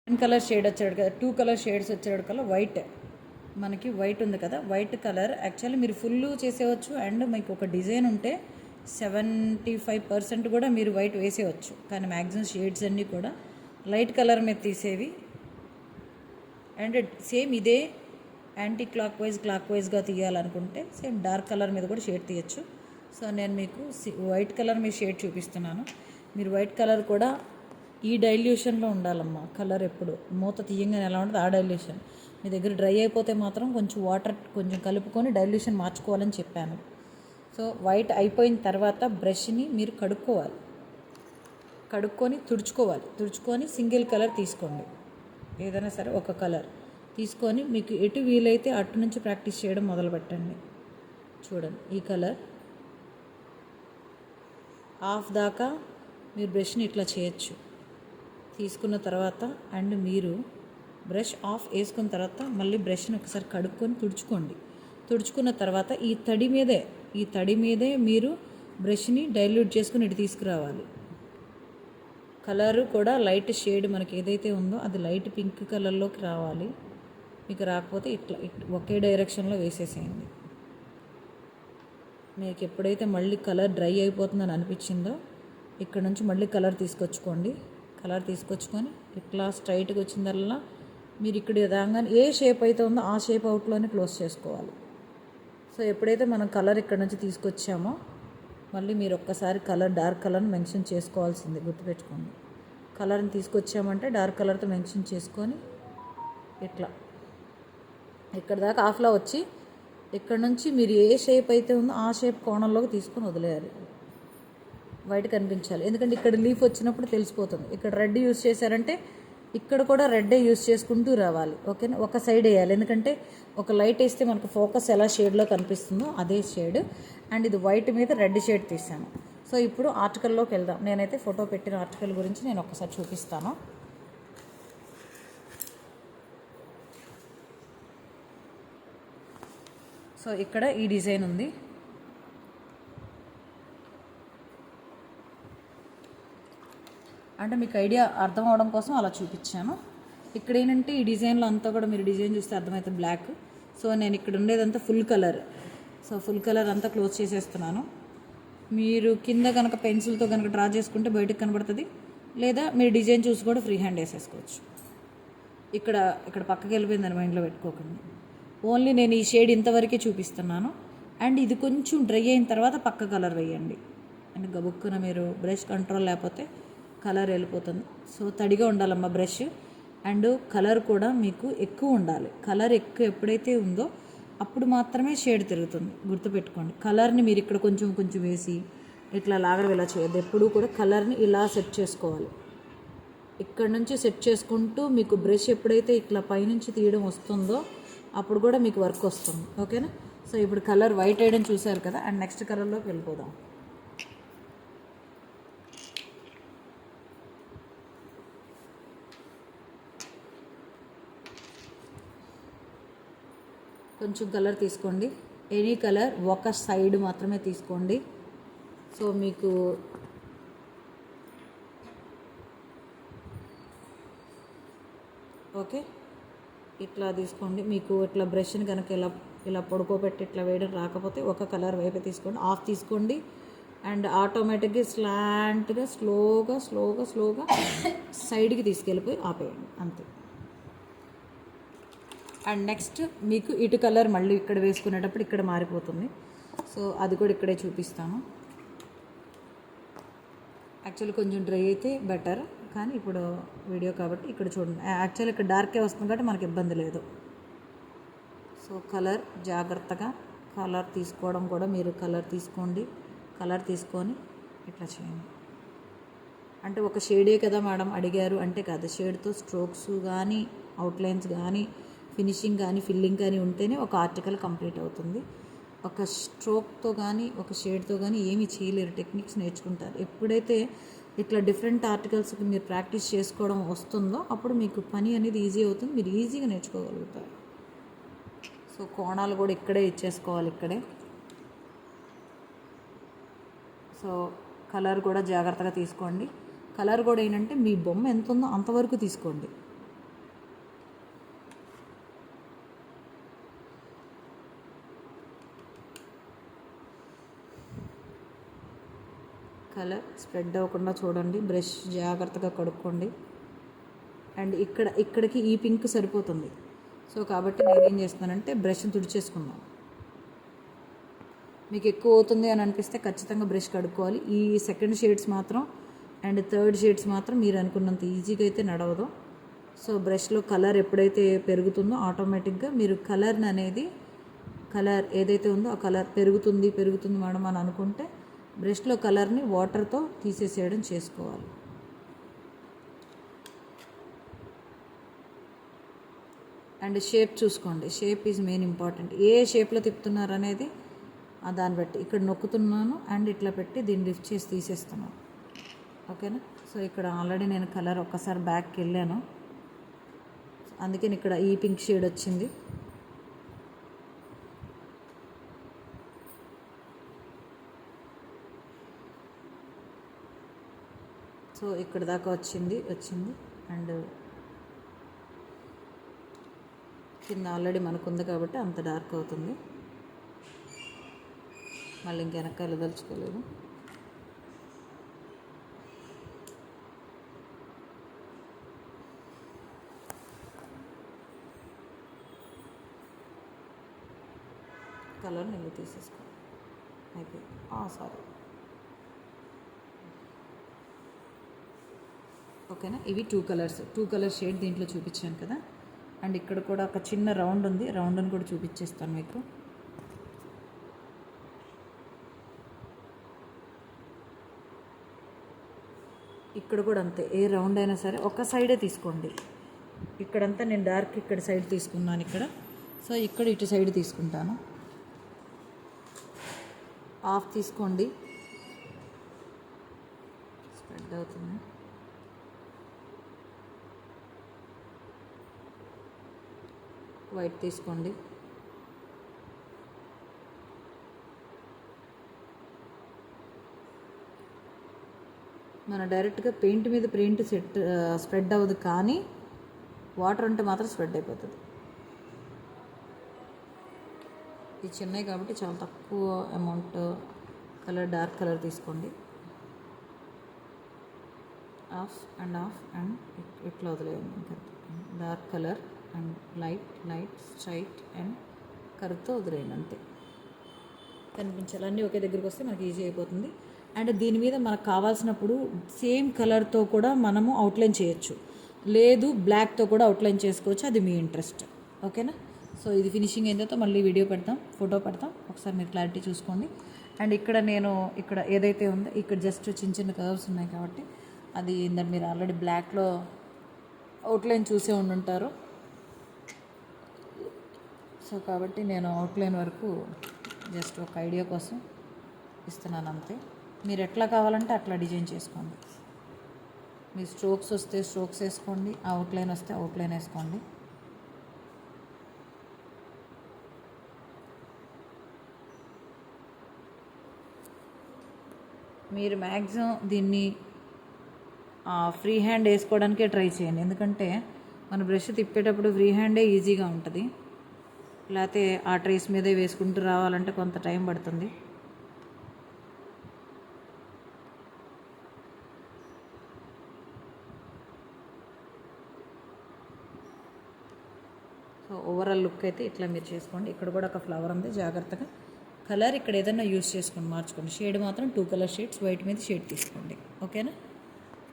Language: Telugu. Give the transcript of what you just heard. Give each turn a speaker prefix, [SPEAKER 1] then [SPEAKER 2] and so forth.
[SPEAKER 1] కలర్ షేడ్ వచ్చాడు కదా, 2 కలర్ షేడ్స్ వచ్చాడు కల్లా వైట్, మనకి వైట్ ఉంది కదా, వైట్ కలర్ యాక్చువల్లీ మీరు ఫుల్ చేసేవచ్చు. అండ్ మీకు ఒక డిజైన్ ఉంటే 75% కూడా మీరు వైట్ వేసేయచ్చు. కానీ మ్యాక్సిమం షేడ్స్ అన్నీ కూడా లైట్ కలర్ మీద తీసేవి. అండ్ సేమ్ ఇదే యాంటీ క్లాక్ వైజ్గా తీయాలనుకుంటే సేమ్ డార్క్ కలర్ మీద కూడా షేడ్ తీయచ్చు. సో నేను మీకు వైట్ కలర్ మీద షేడ్ చూపిస్తున్నాను. మీరు వైట్ కలర్ కూడా ఈ డైల్యూషన్లో ఉండాలమ్మా. కలర్ ఎప్పుడు మూత తీయంగానే ఎలా ఉంటుంది ఆ డైల్యూషన్. మీ దగ్గర డ్రై అయిపోతే మాత్రం కొంచెం వాటర్ కొంచెం కలుపుకొని డైల్యూషన్ మార్చుకోవాలని చెప్పాను. సో వైట్ అయిపోయిన తర్వాత బ్రష్ని మీరు కడుక్కొని తుడుచుకొని సింగిల్ కలర్ తీసుకోండి. ఏదైనా సరే ఒక కలర్ తీసుకొని మీకు ఎటు వీలైతే అటు నుంచి ప్రాక్టీస్ చేయడం మొదలుపెట్టండి. చూడండి, ఈ కలర్ హాఫ్ దాకా మీరు బ్రష్ని ఇట్లా చేయొచ్చు. తీసుకున్న తర్వాత అండ్ మీరు బ్రష్ ఆఫ్ వేసుకున్న తర్వాత మళ్ళీ బ్రష్ని ఒకసారి కడుక్కొని తుడుచుకున్న తర్వాత ఈ తడి మీదే మీరు బ్రష్ని డైల్యూట్ చేసుకుని ఇటు తీసుకురావాలి. కలరు కూడా లైట్ షేడ్ మనకి ఏదైతే ఉందో అది లైట్ పింక్ కలర్లోకి రావాలి. మీకు రాకపోతే ఇట్లా ఒకే డైరెక్షన్లో వేసేసేయండి. మీకు ఎప్పుడైతే మళ్ళీ కలర్ డ్రై అయిపోతుందని అనిపించిందో ఇక్కడ నుంచి మళ్ళీ కలర్ తీసుకొచ్చుకొని ఇట్లా స్ట్రైట్గా వచ్చిందల్లా మీరు ఇక్కడ రాగానే ఏ షేప్ అయితే ఉందో ఆ షేప్ అవుట్లోనే క్లోజ్ చేసుకోవాలి. సో ఎప్పుడైతే మనం కలర్ ఇక్కడ నుంచి తీసుకొచ్చామో మళ్ళీ మీరు ఒక్కసారి డార్క్ కలర్ని మెన్షన్ చేసుకోవాల్సింది గుర్తుపెట్టుకోండి. కలర్ని తీసుకొచ్చామంటే డార్క్ కలర్తో మెన్షన్ చేసుకొని ఇట్లా ఇక్కడ దాకా ఆఫ్లా వచ్చి ఇక్కడ నుంచి మీరు ఏ షేప్ అయితే ఉందో ఆ షేప్ కోణంలోకి తీసుకొని వదిలేయాలి. వైట్ కనిపించాలి, ఎందుకంటే ఇక్కడ లీఫ్ వచ్చినప్పుడు తెలిసిపోతుంది. ఇక్కడ రెడ్ యూస్ చేశారంటే ఇక్కడ కూడా రెడ్డే యూస్ చేసుకుంటూ రావాలి. ఓకేనా, ఒక సైడ్ వేయాలి, ఎందుకంటే ఒక లైట్ వేస్తే మనకు ఫోకస్ ఎలా షేడ్లో కనిపిస్తుందో అదే షేడ్. అండ్ ఇది వైట్ మీద రెడ్ షేడ్ తీసాను. సో ఇప్పుడు ఆర్టికల్లోకి వెళ్దాం. నేనైతే ఫోటో పెట్టిన ఆర్టికల్ గురించి నేను ఒకసారి చూపిస్తాను. సో ఇక్కడ ఈ డిజైన్ ఉంది. అంటే మీకు ఐడియా అర్థం అవడం కోసం అలా చూపించాను. ఇక్కడ ఏంటంటే ఈ డిజైన్లో అంతా కూడా మీరు డిజైన్ చూస్తే అర్థమవుతుంది బ్లాక్. సో నేను ఇక్కడ ఉండేదంతా full colour. So full colour అంతా క్లోజ్ చేసేస్తున్నాను. మీరు కింద కనుక పెన్సిల్తో కనుక డ్రా చేసుకుంటే బయటకు కనబడుతుంది, లేదా మీరు డిజైన్ చూసి కూడా ఫ్రీ హ్యాండ్ వేసేసుకోవచ్చు. ఇక్కడ పక్కకి వెళ్ళిపోయిందని మైండ్లో పెట్టుకోకండి. ఓన్లీ నేను ఈ షేడ్ ఇంతవరకే చూపిస్తున్నాను. అండ్ ఇది కొంచెం డ్రై అయిన తర్వాత పక్క కలర్ వేయండి. అండ్ గబుక్కున మీరు బ్రష్ కంట్రోల్ లేకపోతే కలర్ వెళ్ళిపోతుంది. సో తడిగా ఉండాలమ్మా బ్రష్. అండ్ కలర్ కూడా మీకు ఎక్కువ ఉండాలి. కలర్ ఎక్కువ ఎప్పుడైతే ఉందో అప్పుడు మాత్రమే షేడ్ తిరుగుతుంది, గుర్తుపెట్టుకోండి. కలర్ని మీరు ఇక్కడ కొంచెం వేసి ఇట్లా లాగడం ఇలా చేయొద్దు. ఎప్పుడూ కూడా కలర్ని ఇలా సెట్ చేసుకోవాలి. ఇక్కడ నుంచి సెట్ చేసుకుంటూ మీకు బ్రష్ ఎప్పుడైతే ఇట్లా పైనుంచి తీయడం వస్తుందో అప్పుడు కూడా మీకు వర్క్ వస్తుంది. ఓకేనా. సో ఇప్పుడు కలర్ వైట్ వేయడం చూసారు కదా. అండ్ నెక్స్ట్ కలర్లోకి వెళ్ళిపోదాం. కొంచెం కలర్ తీసుకోండి. ఎనీ కలర్ ఒక సైడ్ మాత్రమే తీసుకోండి. సో మీకు ఓకే ఇట్లా తీసుకోండి. మీకు ఇట్లా బ్రష్ని కనుక ఇలా పడుకోబెట్టి ఇట్లా వేయడం రాకపోతే ఒక కలర్ వైపే తీసుకోండి. ఆఫ్ తీసుకోండి. అండ్ ఆటోమేటిక్గా స్లాంట్గా స్లోగా సైడ్కి తీసుకెళ్ళిపోయి ఆపేయండి, అంతే. అండ్ నెక్స్ట్ మీకు ఇటు కలర్ మళ్ళీ ఇక్కడ వేసుకునేటప్పుడు ఇక్కడ మారిపోతుంది. సో అది కూడా ఇక్కడే చూపిస్తాను. యాక్చువల్లీ కొంచెం డ్రై అయితే బెటర్, కానీ ఇప్పుడు వీడియో కాబట్టి ఇక్కడ చూడండి. యాక్చువల్లీ ఇక్కడ డార్కే వస్తుంది కాబట్టి మనకి ఇబ్బంది లేదు. సో కలర్ జాగ్రత్తగా కలర్ తీసుకోవడం కూడా మీరు కలర్ తీసుకొని ఇట్లా చేయండి. అంటే ఒక షేడే కదా మేడం అడిగారు అంటే కాదు, షేడ్తో స్ట్రోక్స్ కానీ అవుట్లైన్స్ కానీ ఫినిషింగ్ కానీ ఫిల్లింగ్ కానీ ఉంటేనే ఒక ఆర్టికల్ కంప్లీట్ అవుతుంది. ఒక స్ట్రోక్తో కానీ ఒక షేడ్తో కానీ ఏమీ చేయలేరు. టెక్నిక్స్ నేర్చుకుంటారు. ఎప్పుడైతే ఇట్లా డిఫరెంట్ ఆర్టికల్స్కి మీరు ప్రాక్టీస్ చేసుకోవడం వస్తుందో అప్పుడు మీకు పని అనేది ఈజీ అవుతుంది, మీరు ఈజీగా నేర్చుకోగలుగుతారు. సో కోణాలు కూడా ఇక్కడే ఇచ్చేసుకోవాలి, ఇక్కడే. సో కలర్ కూడా జాగ్రత్తగా తీసుకోండి. కలర్ కూడా ఏంటంటే మీ బొమ్మ ఎంత ఉందో అంతవరకు తీసుకోండి. కలర్ స్ప్రెడ్ అవ్వకుండా చూడండి. బ్రష్ జాగ్రత్తగా కడుక్కోండి. అండ్ ఇక్కడికి ఈ పింక్ సరిపోతుంది. సో కాబట్టి నేను ఏం చేస్తున్నానంటే బ్రష్ని తుడిచేసుకున్నాను. మీకు ఎక్కువ అవుతుంది అని అనిపిస్తే ఖచ్చితంగా బ్రష్ కడుక్కోవాలి. ఈ సెకండ్ షేడ్స్ మాత్రం అండ్ థర్డ్ షేడ్స్ మాత్రం మీరు అనుకున్నంత ఈజీగా అయితే నడవదు. సో బ్రష్లో కలర్ ఎప్పుడైతే పెరుగుతుందో ఆటోమేటిక్గా మీరు కలర్ ఏదైతే ఉందో ఆ కలర్ పెరుగుతుంది మేడం అని అనుకుంటే బ్రష్లో కలర్ని వాటర్తో తీసేసేయడం చేసుకోవాలి. అండ్ షేప్ చూసుకోండి. Shape is main important. ఏ షేప్లో తిప్పుతున్నారు అనేది దాన్ని బట్టి ఇక్కడ నొక్కుతున్నాను అండ్ ఇట్లా పెట్టి దీన్ని లిఫ్ట్ చేసి తీసేస్తున్నాను. ఓకేనా. సో ఇక్కడ ఆల్రెడీ నేను కలర్ ఒక్కసారి బ్యాక్కి వెళ్ళాను, అందుకని ఇక్కడ ఈ పింక్ షేడ్ వచ్చింది. సో ఇక్కడ దాకా వచ్చింది అండ్ కింద ఆల్రెడీ మనకు ఉంది కాబట్టి అంత డార్క్ అవుతుంది. మళ్ళీ ఇంక వెనకాల దలుచుకోలేదు. కలర్ నెల్లి తీసేసుకో అయిపోయింది. సారీ. ఓకేనా. ఇవి టూ కలర్ షేడ్ దీంట్లో చూపించాను కదా. అండ్ ఇక్కడ కూడా ఒక చిన్న రౌండ్ ఉంది, రౌండ్ని కూడా చూపించేస్తాను మీకు. ఇక్కడ కూడా అంతే, ఏ రౌండ్ అయినా సరే ఒక సైడే తీసుకోండి. ఇక్కడంతా నేను డార్క్ ఇక్కడ సైడ్ తీసుకున్నాను ఇక్కడ. సో ఇక్కడ ఇటు సైడ్ తీసుకుంటాను. హాఫ్ తీసుకోండి, స్ప్రెడ్ అవుతుంది. వైట్ తీసుకోండి. మన డైరెక్ట్గా పెయింట్ మీద స్ప్రెడ్ అవ్వదు, కానీ వాటర్ ఉంటే మాత్రం స్ప్రెడ్ అయిపోతుంది. ఇది చిన్నవి కాబట్టి చాలా తక్కువ అమౌంట్ కలర్, డార్క్ కలర్ తీసుకోండి. ఆఫ్ అండ్ ఇట్లా వదిలేయండి. ఇంకా dark colour and light straight and కరుతో వదిలేయండి, అంతే. కనిపించాలి, అన్నీ ఒకే దగ్గరికి వస్తే మనకి ఈజీ అయిపోతుంది. అండ్ దీని మీద మనకు కావాల్సినప్పుడు సేమ్ కలర్తో కూడా మనము అవుట్లైన్ చేయొచ్చు, లేదు బ్లాక్తో కూడా అవుట్లైన్ చేసుకోవచ్చు, అది మీ ఇంట్రెస్ట్. ఓకేనా. సో ఇది ఫినిషింగ్ అయిన తర్వాత మళ్ళీ వీడియో పెడతాం, ఫోటో పెడతాం, ఒకసారి మీరు క్లారిటీ చూసుకోండి. అండ్ ఇక్కడ ఏదైతే ఉందో ఇక్కడ జస్ట్ చిన్న కర్వ్స్ ఉన్నాయి కాబట్టి అది ఏంటంటే మీరు ఆల్రెడీ బ్లాక్లో అవుట్లైన్ చూసే ఉండుంటారు. సో కాబట్టి నేను అవుట్లైన్ వరకు జస్ట్ ఒక ఐడియా కోసం ఇస్తున్నాను, అంతే. మీరు ఎట్లా కావాలంటే అట్లా డిజైన్ చేసుకోండి. మీ స్ట్రోక్స్ వస్తే స్ట్రోక్స్ వేసుకోండి, అవుట్లైన్ వస్తే అవుట్లైన్ వేసుకోండి. మీరు మ్యాక్సిమం దీన్ని ఫ్రీ హ్యాండ్ వేసుకోవడానికే ట్రై చేయండి, ఎందుకంటే మన బ్రష్ తిప్పేటప్పుడు ఫ్రీ హ్యాండే ఈజీగా ఉంటుంది. లేకపోతే ఆ ట్రేస్ మీదే వేసుకుంటూ రావాలంటే కొంత టైం పడుతుంది. సో ఓవరాల్ లుక్ అయితే ఇట్లా మీరు చేసుకోండి. ఇక్కడ కూడా ఒక ఫ్లవర్ ఉంది, జాగ్రత్తగా కలర్ ఇక్కడ ఏదైనా యూస్ చేసుకోండి, మార్చుకోండి. షేడ్ మాత్రం 2 కలర్ షేడ్స్, వైట్ మీద షేడ్ తీసుకోండి. ఓకేనా.